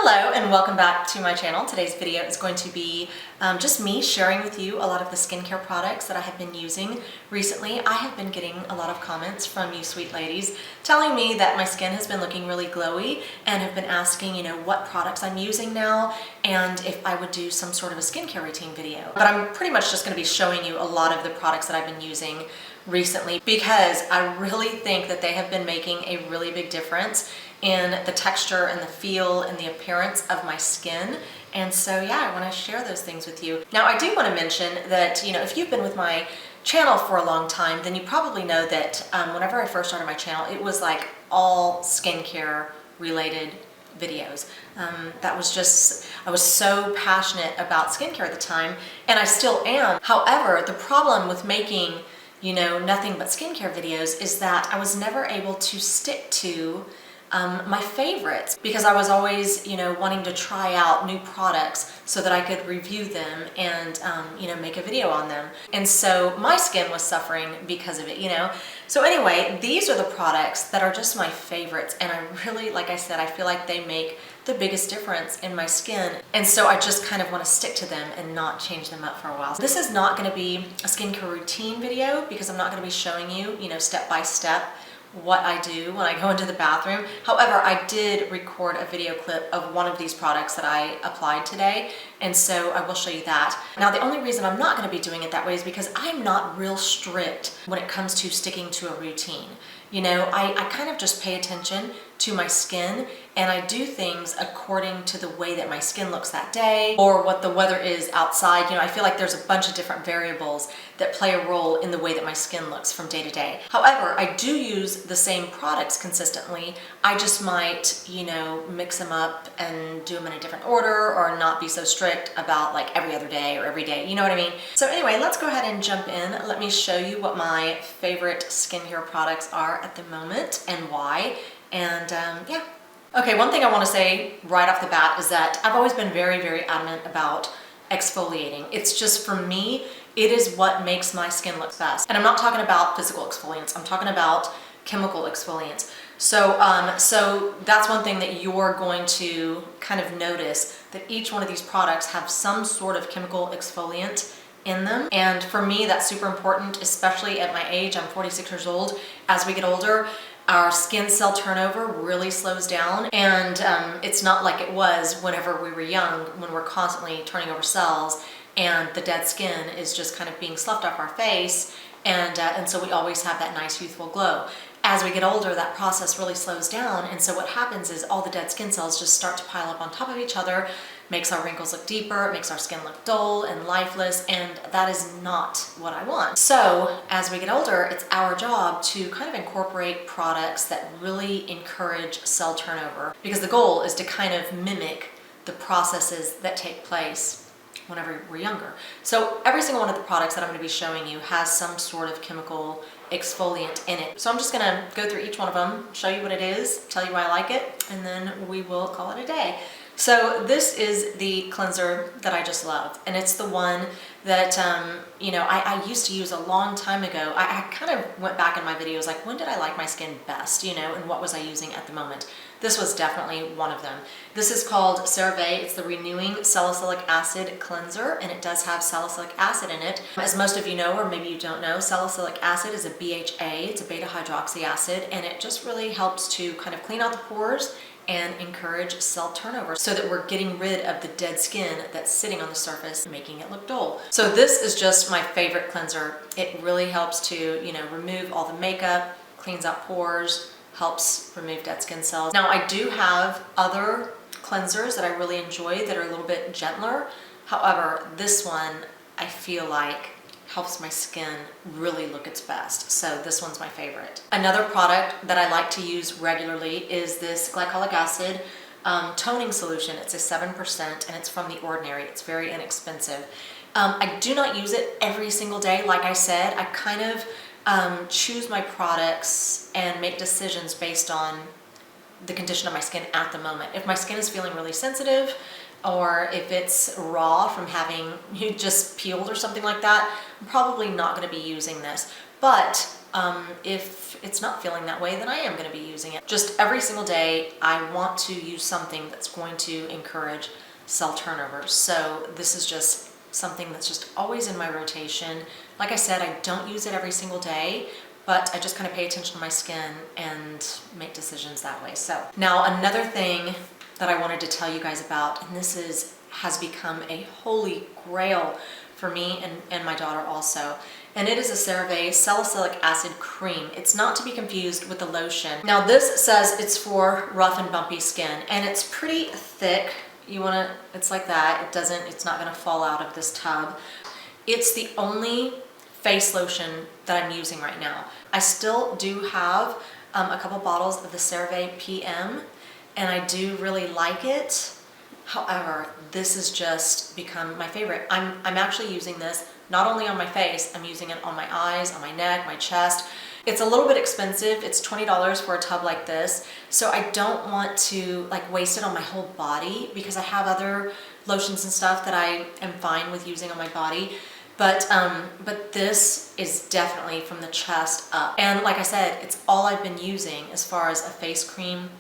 Hello and welcome back to my channel. Today's video is going to be just me sharing with you a lot of the skincare products that I have been using recently. I have been getting a lot of comments from you sweet ladies telling me that my skin has been looking really glowy and have been asking, what products I'm using now and if I would do some sort of a skincare routine video. But I'm pretty much just going to be showing you a lot of the products that I've been using recently because I really think that they have been making a really big difference in the texture and the feel and the appearance of my skin. And so yeah, I want to share those things with you. Now I do want to mention that, if you've been with my channel for a long time, then you probably know that whenever I first started my channel, it was like all skincare related videos. I was so passionate about skincare at the time, and I still am. However, the problem with making nothing but skincare videos is that I was never able to stick to my favorites because I was always, wanting to try out new products so that I could review them and, make a video on them. And so my skin was suffering because of it, So anyway, these are the products that are just my favorites. And I really, like I said, I feel like they make the biggest difference in my skin. And so I just kind of want to stick to them and not change them up for a while. This is not going to be a skincare routine video because I'm not going to be showing you, step by step what I do when I go into the bathroom. However, I did record a video clip of one of these products that I applied today, and so I will show you that. Now, the only reason I'm not going to be doing it that way is because I'm not real strict when it comes to sticking to a routine. I kind of just pay attention to my skin and I do things according to the way that my skin looks that day or what the weather is outside. I feel like there's a bunch of different variables that play a role in the way that my skin looks from day to day. However, I do use the same products consistently. I just might, mix them up and do them in a different order or not be so strict about like every other day or every day, you know what I mean? So anyway, let's go ahead and jump in. Let me show you what my favorite skincare products are at the moment and why. And yeah. Okay, one thing I want to say right off the bat is that I've always been very, very adamant about exfoliating. It's just, for me, it is what makes my skin look best. And I'm not talking about physical exfoliants. I'm talking about chemical exfoliants. So that's one thing that you're going to kind of notice, that each one of these products have some sort of chemical exfoliant in them. And for me, that's super important, especially at my age. I'm 46 years old. As we get older, our skin cell turnover really slows down, and it's not like it was whenever we were young, when we're constantly turning over cells and the dead skin is just kind of being sloughed off our face, and so we always have that nice youthful glow. As we get older, that process really slows down, and so what happens is all the dead skin cells just start to pile up on top of each other, makes our wrinkles look deeper, makes our skin look dull and lifeless, and that is not what I want. So as we get older, it's our job to kind of incorporate products that really encourage cell turnover, because the goal is to kind of mimic the processes that take place whenever we're younger. So every single one of the products that I'm going to be showing you has some sort of chemical exfoliant in it. So I'm just going to go through each one of them, show you what it is, tell you why I like it, and then we will call it a day. So this is the cleanser that I just love, and it's the one that I used to use a long time ago. I kind of went back in my videos like, when did I like my skin best, and what was I using at the moment? This was definitely one of them. This is called CeraVe. It's the Renewing Salicylic Acid Cleanser, and it does have salicylic acid in it. As most of you know, or maybe you don't know, salicylic acid is a BHA. It's a beta hydroxy acid, and it just really helps to kind of clean out the pores and encourage cell turnover so that we're getting rid of the dead skin that's sitting on the surface, making it look dull. So this is just my favorite cleanser. It really helps to, remove all the makeup, cleans out pores, helps remove dead skin cells. Now I do have other cleansers that I really enjoy that are a little bit gentler. However, this one I feel like helps my skin really look its best. So this one's my favorite. Another product that I like to use regularly is this glycolic acid toning solution. It's a 7% and it's from The Ordinary. It's very inexpensive. I do not use it every single day. Like I said, I kind of choose my products and make decisions based on the condition of my skin at the moment. If my skin is feeling really sensitive, or if it's raw from having just peeled or something like that, I'm probably not going to be using this. But if it's not feeling that way, then I am going to be using it. Just every single day, I want to use something that's going to encourage cell turnover. So this is just something that's just always in my rotation. Like I said, I don't use it every single day, but I just kind of pay attention to my skin and make decisions that way. So now another thing that I wanted to tell you guys about, and this has become a holy grail for me and my daughter also, and it is a CeraVe salicylic acid cream. It's not to be confused with the lotion. Now this says it's for rough and bumpy skin, and it's pretty thick. It's like that. It's not gonna fall out of this tub. It's the only face lotion that I'm using right now. I still do have a couple bottles of the CeraVe PM, and I do really like it. However, this has just become my favorite. I'm actually using this not only on my face, I'm using it on my eyes, on my neck, my chest. It's a little bit expensive. It's $20 for a tub like this. So I don't want to like waste it on my whole body because I have other lotions and stuff that I am fine with using on my body. But this is definitely from the chest up. And like I said, it's all I've been using as far as a face cream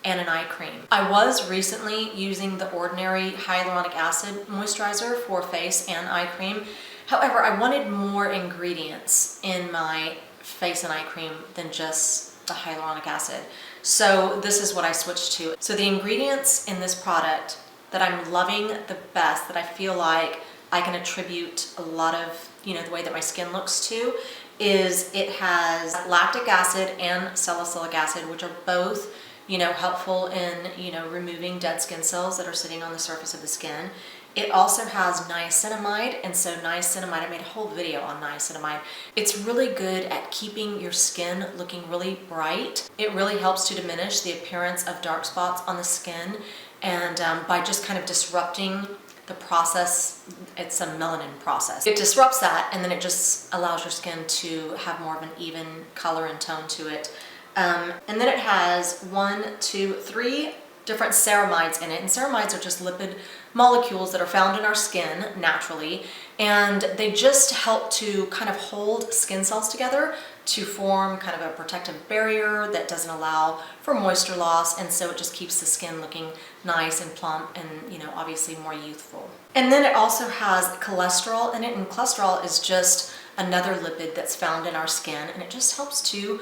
and an eye cream. I was recently using the ordinary hyaluronic acid moisturizer for face and eye cream. However, I wanted more ingredients in my face and eye cream than just the hyaluronic acid. So this is what I switched to. So the ingredients in this product that I'm loving the best, that I feel like I can attribute a lot of, the way that my skin looks to, is it has lactic acid and salicylic acid, which are both, helpful in, removing dead skin cells that are sitting on the surface of the skin. It also has niacinamide, and so niacinamide, I made a whole video on niacinamide. It's really good at keeping your skin looking really bright. It really helps to diminish the appearance of dark spots on the skin, and by just kind of disrupting the process, it's a melanin process. It disrupts that, and then it just allows your skin to have more of an even color and tone to it. And then it has 3 different ceramides in it, and ceramides are just lipid molecules that are found in our skin naturally, and they just help to kind of hold skin cells together to form kind of a protective barrier that doesn't allow for moisture loss, and so it just keeps the skin looking nice and plump and, obviously more youthful. And then it also has cholesterol in it, and cholesterol is just another lipid that's found in our skin, and it just helps to,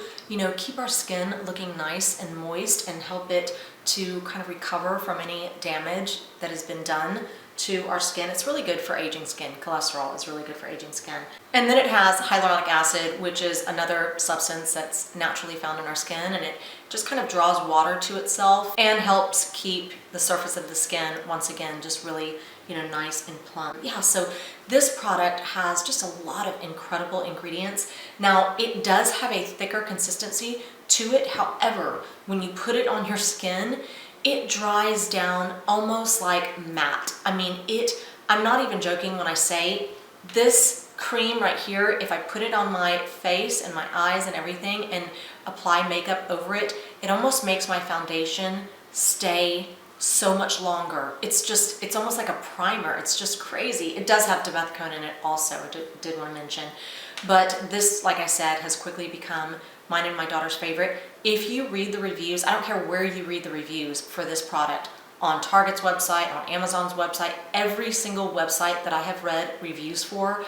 keep our skin looking nice and moist and help it to kind of recover from any damage that has been done to our skin. It's really good for aging skin. Cholesterol is really good for aging skin. And then it has hyaluronic acid, which is another substance that's naturally found in our skin, and it just kind of draws water to itself and helps keep the surface of the skin, once again, just really, nice and plump. Yeah, so this product has just a lot of incredible ingredients. Now, it does have a thicker consistency to it. However, when you put it on your skin, it dries down almost like matte. I'm not even joking when I say this cream right here, if I put it on my face and my eyes and everything and apply makeup over it, it almost makes my foundation stay so much longer. It's almost like a primer. It's just crazy. It does have dimethicone in it also, I did want to mention. But this, like I said, has quickly become mine and my daughter's favorite. If you read the reviews, I don't care where you read the reviews for this product, on Target's website, on Amazon's website, every single website that I have read reviews for,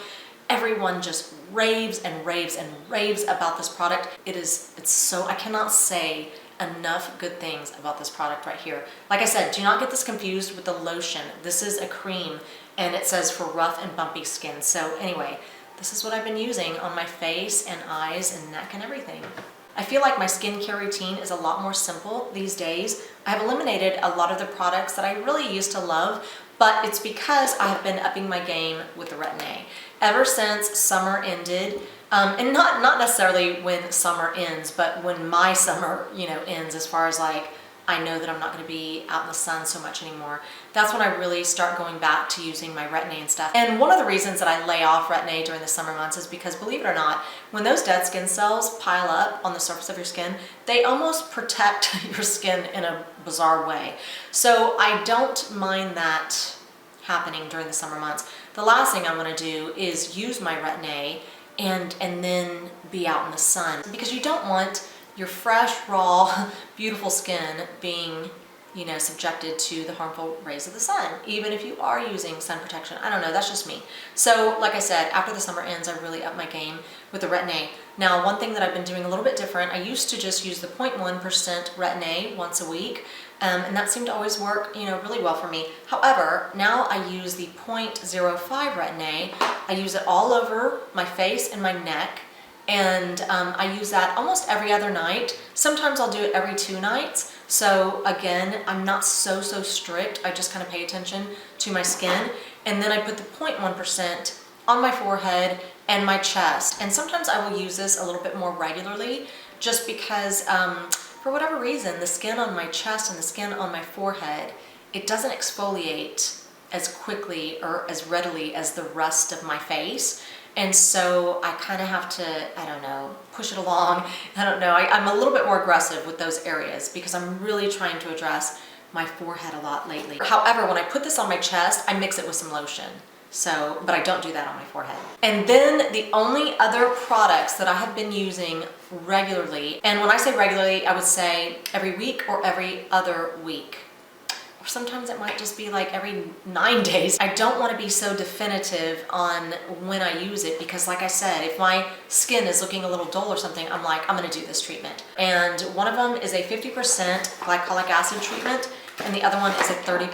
everyone just raves and raves and raves about this product. I cannot say enough good things about this product right here. Like I said, do not get this confused with the lotion. This is a cream, and it says for rough and bumpy skin. So anyway, this is what I've been using on my face and eyes and neck and everything. I feel like my skincare routine is a lot more simple these days. I have eliminated a lot of the products that I really used to love, but it's because I have been upping my game with the Retin-A. Ever since summer ended, and not necessarily when summer ends, but when my summer, ends, as far as like, I know that I'm not going to be out in the sun so much anymore. That's when I really start going back to using my Retin-A and stuff. And one of the reasons that I lay off Retin-A during the summer months is because, believe it or not, when those dead skin cells pile up on the surface of your skin, they almost protect your skin in a bizarre way. So I don't mind that happening during the summer months. The last thing I'm going to do is use my Retin-A and then be out in the sun, because you don't want your fresh, raw, beautiful skin being, you know, subjected to the harmful rays of the sun, even if you are using sun protection. I don't know, that's just me. So like I said, after the summer ends, I really up my game with the Retin-A. Now, one thing that I've been doing a little bit different, I used to just use the 0.1% Retin-A once a week, and that seemed to always work, you know, really well for me. However, now I use the 0.05 Retin-A. I use it all over my face and my neck, and I use that almost every other night. Sometimes I'll do it every 2 nights. So again, I'm not so strict. I just kind of pay attention to my skin. And then I put the 0.1% on my forehead and my chest. And sometimes I will use this a little bit more regularly, just because for whatever reason, the skin on my chest and the skin on my forehead, it doesn't exfoliate as quickly or as readily as the rest of my face. And so I kind of have to, I don't know, push it along. I don't know. I'm a little bit more aggressive with those areas because I'm really trying to address my forehead a lot lately. However, when I put this on my chest, I mix it with some lotion. So, but I don't do that on my forehead. And then the only other products that I have been using regularly, and when I say regularly, I would say every week or every other week. Or sometimes it might just be like every 9 days. I don't want to be so definitive on when I use it because, like I said, if my skin is looking a little dull or something, I'm like, I'm going to do this treatment. And one of them is a 50% glycolic acid treatment, and the other one is a 30%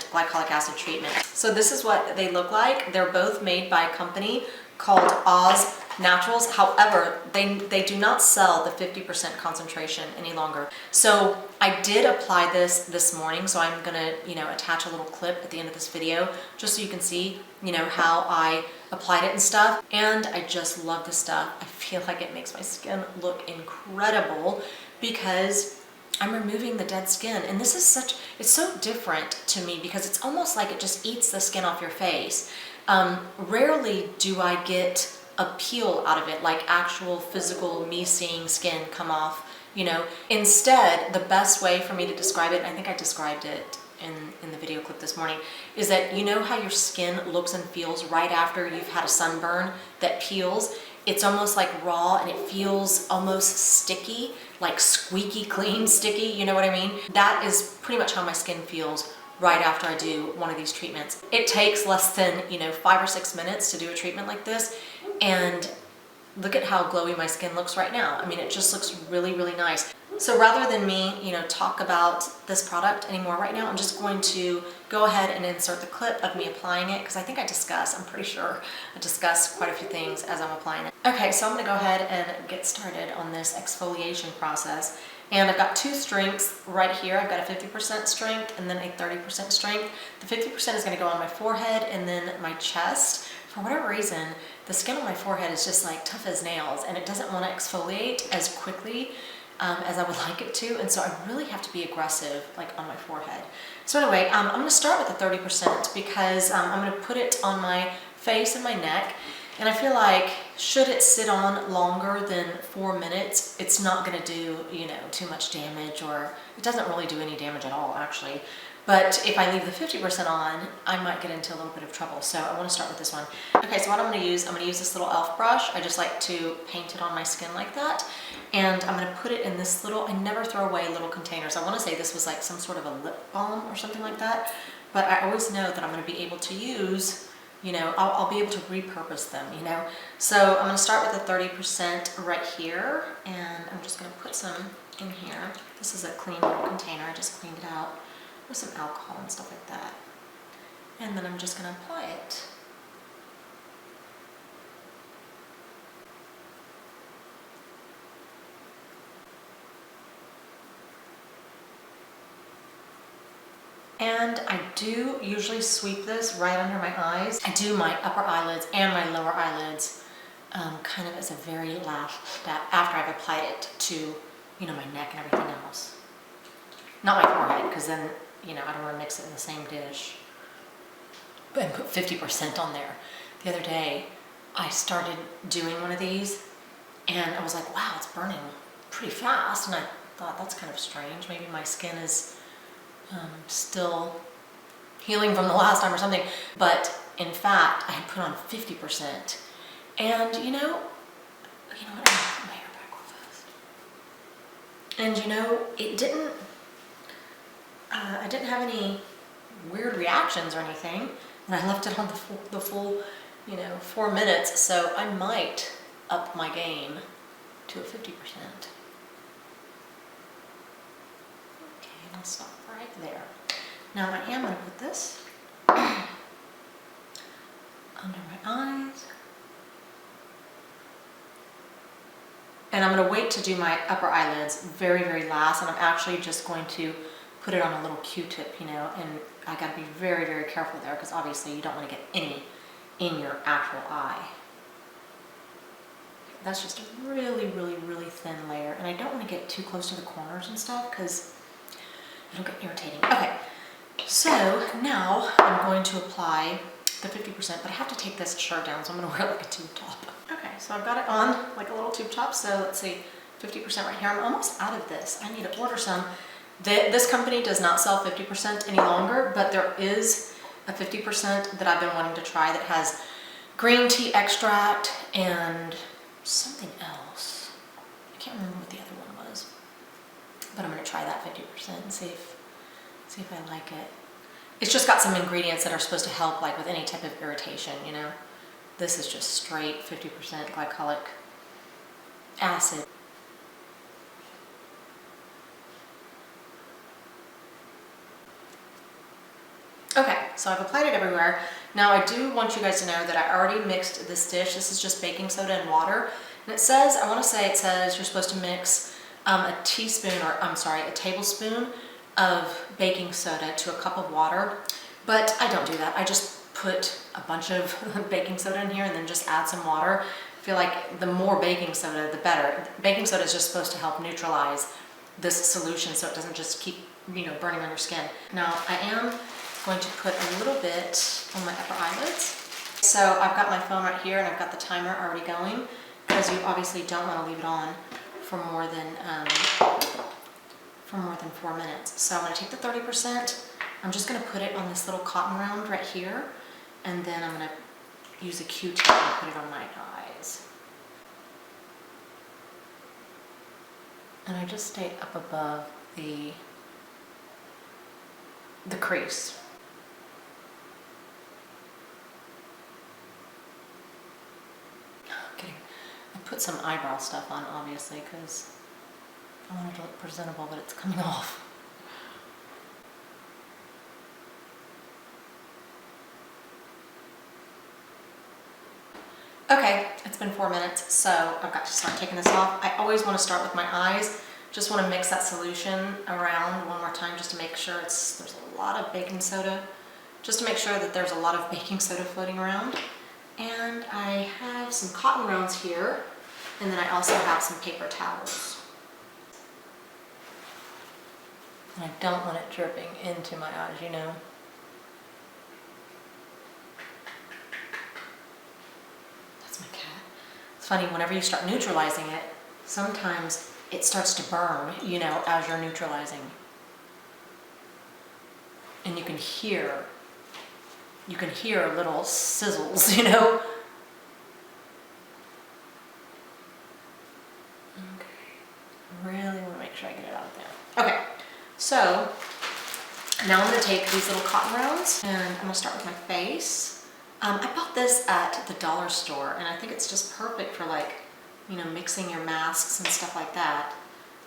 glycolic acid treatment. So this is what they look like. They're both made by a company called Oz Naturals. However, they do not sell the 50% concentration any longer. So I did apply this morning, so I'm gonna, you know, attach a little clip at the end of this video just so you can see, you know, how I applied it and stuff. And I just love this stuff. I feel like it makes my skin look incredible because I'm removing the dead skin. And this is it's so different to me because it's almost like it just eats the skin off your face. Rarely do I get a peel out of it, like actual physical me seeing skin come off, you know. Instead, the best way for me to describe it, and I think I described it in the video clip this morning, is that you know how your skin looks and feels right after you've had a sunburn that peels? It's almost like raw and it feels almost sticky, like squeaky clean sticky, you know what I mean? That is pretty much how my skin feels right after I do one of these treatments. It takes less than, you know, 5 or 6 minutes to do a treatment like this, and look at how glowy my skin looks right now. I mean, it just looks really, really nice. So rather than me, you know, talk about this product anymore right now, I'm just going to go ahead and insert the clip of me applying it because I think I'm pretty sure I discuss quite a few things as I'm applying it. Okay, so I'm gonna go ahead and get started on this exfoliation process. And I've got 2 strengths right here. I've got a 50% strength and then a 30% strength. The 50% is gonna go on my forehead and then my chest. For whatever reason, the skin on my forehead is just like tough as nails and it doesn't wanna exfoliate as quickly as I would like it to, and so I really have to be aggressive like on my forehead. So anyway, I'm gonna start with the 30% because I'm gonna put it on my face and my neck, and I feel like should it sit on longer than 4 minutes, it's not gonna do, you know, too much damage, or it doesn't really do any damage at all actually. But if I leave the 50% on, I might get into a little bit of trouble. So I want to start with this one. Okay, so what I'm going to use this little e.l.f. brush. I just like to paint it on my skin like that. And I'm going to put it in this little, I never throw away little containers. I want to say this was like some sort of a lip balm or something like that. But I always know that I'm going to be able to use, you know, I'll be able to repurpose them, you know. So I'm going to start with the 30% right here. And I'm just going to put some in here. This is a clean little container. I just cleaned it out with some alcohol and stuff like that. And then I'm just going to apply it. And I do usually sweep this right under my eyes. I do my upper eyelids and my lower eyelids kind of as a very last step after I've applied it to, you know, my neck and everything else. Not my forehead, because then, you know, I don't want to mix it in the same dish. And put 50% on there. The other day, I started doing one of these, and I was like, wow, it's burning pretty fast. And I thought, that's kind of strange. Maybe my skin is still healing from the last time or something. But in fact, I had put on 50%. And, you know, You know what, I'm gonna put my hair back real fast. And you know, I didn't have any weird reactions or anything, and I left it on the full, you know, 4 minutes, so I might up my game to a 50%. Okay, and I'll stop right there. Now I am going to put this under my eyes. And I'm going to wait to do my upper eyelids very, very last, and I'm actually just going to put it on a little Q-tip, you know, and I got to be very, very careful there because obviously you don't want to get any in your actual eye. That's just a really, really, really thin layer, and I don't want to get too close to the corners and stuff because it'll get irritating. Okay, so now I'm going to apply the 50%, but I have to take this shirt down, so I'm going to wear like a tube top. Okay, so I've got it on like a little tube top, so let's see, 50% right here. I'm almost out of this. I need to order some. This company does not sell 50% any longer, but there is a 50% that I've been wanting to try that has green tea extract and something else. I can't remember what the other one was, but I'm going to try that 50% and see if I like it. It's just got some ingredients that are supposed to help like with any type of irritation, you know. This is just straight 50% glycolic acid. Okay, so I've applied it everywhere. Now I do want you guys to know that I already mixed this dish. This is just baking soda and water. And it says, I want to say it says you're supposed to mix a tablespoon of baking soda to a cup of water. But I don't do that. I just put a bunch of baking soda in here and then just add some water. I feel like the more baking soda, the better. Baking soda is just supposed to help neutralize this solution so it doesn't just keep, you know, burning on your skin. Now I am going to put a little bit on my upper eyelids. So I've got my phone right here and I've got the timer already going because you obviously don't want to leave it on for more than 4 minutes. So I'm going to take the 30%. I'm just going to put it on this little cotton round right here, and then I'm going to use a Q-tip and put it on my eyes. And I just stay up above the crease. Okay, I put some eyebrow stuff on obviously because I want it to look presentable, but it's coming off. Okay, it's been 4 minutes, so I've got to start taking this off. I always want to start with my eyes. Just want to mix that solution around one more time just to make sure there's a lot of baking soda, just to make sure that there's a lot of baking soda floating around. And I have some cotton rounds here, and then I also have some paper towels. And I don't want it dripping into my eyes, you know. That's my cat. It's funny, whenever you start neutralizing it, sometimes it starts to burn, you know, as you're neutralizing. And you can hear little sizzles, you know. Okay, really want to make sure I get it out of there. Okay, so now I'm going to take these little cotton rounds and I'm going to start with my face. I bought this at the dollar store and I think it's just perfect for like, you know, mixing your masks and stuff like that.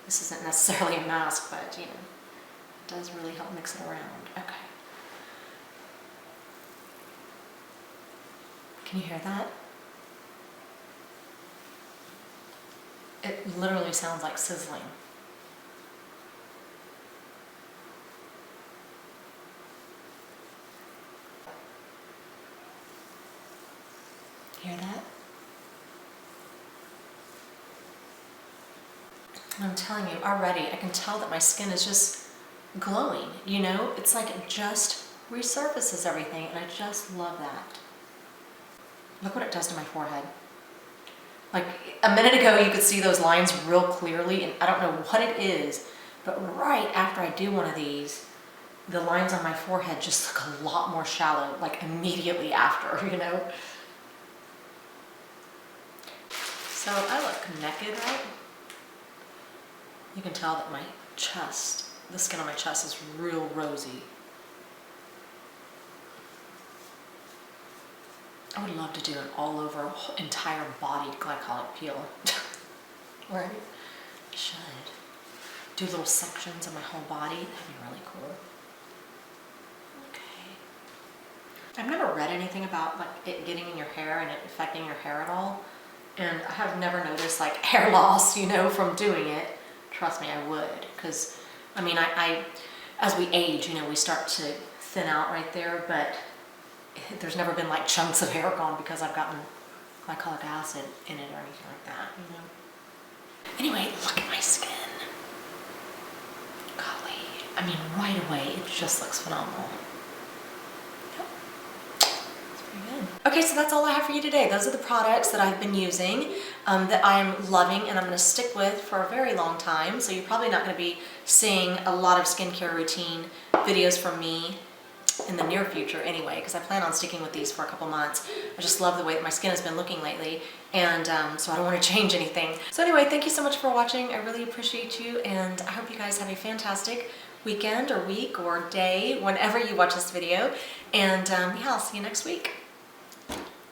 This isn't necessarily a mask, but you know, it does really help mix it around. Okay. Can you hear that? It literally sounds like sizzling. Hear that? I'm telling you, already I can tell that my skin is just glowing, you know? It's like it just resurfaces everything, and I just love that. Look what it does to my forehead. Like a minute ago you could see those lines real clearly, and I don't know what it is, but right after I do one of these, the lines on my forehead just look a lot more shallow, like immediately after, you know? So I look naked, right? You can tell that my chest, the skin on my chest is real rosy. I would love to do an all over, entire body glycolic peel. Right? I should. Do little sections of my whole body. That'd be really cool. Okay. I've never read anything about like it getting in your hair and it affecting your hair at all. And I have never noticed like hair loss, you know, from doing it. Trust me, I would. Because, I mean, I as we age, you know, we start to thin out right there, but there's never been like chunks of hair gone because I've gotten glycolic acid in it or anything like that, you know. Anyway, look at my skin. Golly. I mean, right away, it just looks phenomenal. Yep. It's pretty good. Okay, so that's all I have for you today. Those are the products that I've been using that I am loving and I'm going to stick with for a very long time. So you're probably not going to be seeing a lot of skincare routine videos from me in the near future anyway, because I plan on sticking with these for a couple months. I just love the way that my skin has been looking lately, and so I don't want to change anything. So anyway, thank you so much for watching. I really appreciate you, and I hope you guys have a fantastic weekend or week or day whenever you watch this video, and yeah, I'll see you next week.